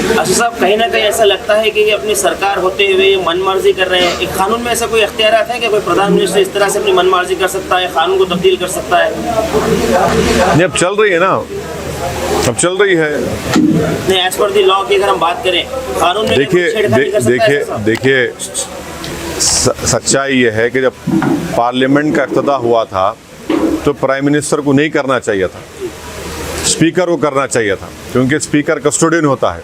अच्छा साहब, कहीं ना कहीं ऐसा लगता है कि ये अपनी सरकार होते हुए मनमर्जी कर रहे हैं। एक कानून में ऐसा कोई इख्तियारात है कि कोई प्रधान मिनिस्टर इस तरह से अपनी मनमर्जी कर सकता है, कानून को तब्दील कर सकता है? ये अब चल रही है ना, अब चल रही है। नहीं, एज पर द लॉ की अगर हम बात करें, कानून में देखिए सच्चाई ये है कि जब पार्लियामेंट का इफ्तिताह हुआ था तो प्राइम मिनिस्टर को नहीं करना चाहिए था, स्पीकर को करना चाहिए था, क्योंकि स्पीकर कस्टोडियन होता है।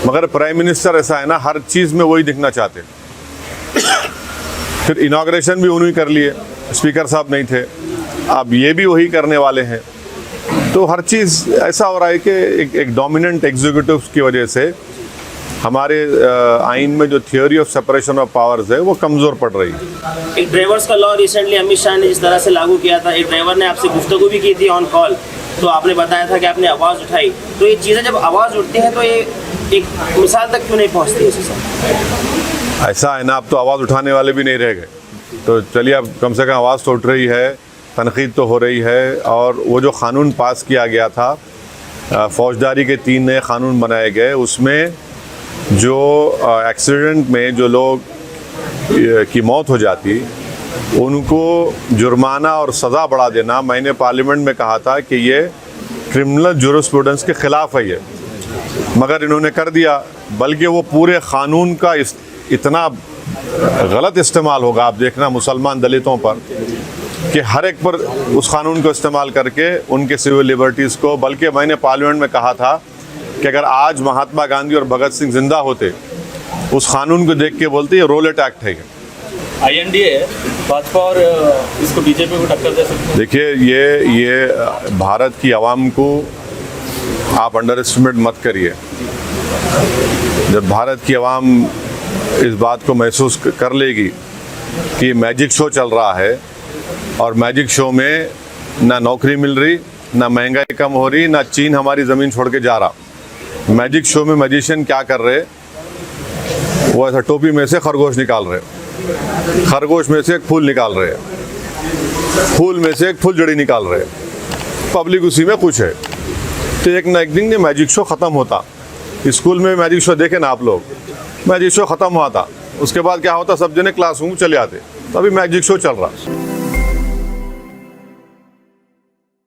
मगर प्राइम मिनिस्टर ऐसा है ना, हर चीज़ में वही दिखना चाहते। फिर इनॉग्रेशन भी उन्होंने कर लिए, स्पीकर साहब नहीं थे, अब ये भी वही करने वाले हैं। तो हर चीज़ ऐसा हो रहा है कि एक डोमिनेंट एग्जीक्यूटिव की वजह से हमारे आइन में जो theory of separation of powers है वो कमज़ोर पड़ रही है। एक ड्राइवर्स का लॉ रिसेंटली अमित शाह ने जिस तरह से लागू किया था, एक ड्राइवर ने आपसे गुफ्तगू भी की थी ऑन कॉल, तो आपने बताया था कि आपने आवाज़ उठाई। तो ये चीज़ें जब आवाज़ उठती हैं तो ये एक मिसाल तक क्यों नहीं पहुँचती है? ऐसा है ना, अब तो आवाज़ उठाने वाले भी नहीं रह गए। तो चलिए, अब कम से कम आवाज़ तो उठ रही है, तनकीद तो हो रही है। और वो जो क़ानून पास किया गया था, फौजदारी के 3 नए क़ानून बनाए गए, उसमें जो एक्सीडेंट में जो लोग की मौत हो जाती उनको जुर्माना और सज़ा बढ़ा देना, मैंने पार्लियामेंट में कहा था कि ये क्रिमिनल जूरिस्प्रूडेंस के ख़िलाफ़ है ये, मगर इन्होंने कर दिया। बल्कि वो पूरे क़ानून का इतना गलत इस्तेमाल होगा, आप देखना मुसलमान दलितों पर, कि हर एक पर उस क़ानून को इस्तेमाल करके उनके सिविल लिबर्टीज़ को। बल्कि मैंने पार्लियामेंट में कहा था कि अगर आज महात्मा गांधी और भगत सिंह जिंदा होते, उस कानून को देख के बोलते ये रोलेट एक्ट है। INDA भाजपा और इसको बीजेपी को टक्कर दे सकते हैं। देखिए, ये भारत की आवाम को आप अंडर एस्टिमेट मत करिए। जब भारत की आवाम इस बात को महसूस कर लेगी कि मैजिक शो चल रहा है और मैजिक शो में ना नौकरी मिल रही, ना महंगाई कम हो रही, ना चीन हमारी ज़मीन छोड़ के जा रहा। मैजिक शो में मैजिशियन क्या कर रहे, वो ऐसा टोपी में से खरगोश निकाल रहे, खरगोश में से एक फूल निकाल रहे, फूल में से एक फुलझड़ी निकाल रहे, पब्लिक उसी में खुश है। तो एक ना एक दिन ये मैजिक शो ख़त्म होता। स्कूल में मैजिक शो देखे ना आप लोग, मैजिक शो ख़त्म हुआ था, उसके बाद क्या होता, सब जने क्लासरूम चले आते, तो अभी मैजिक शो चल रहा।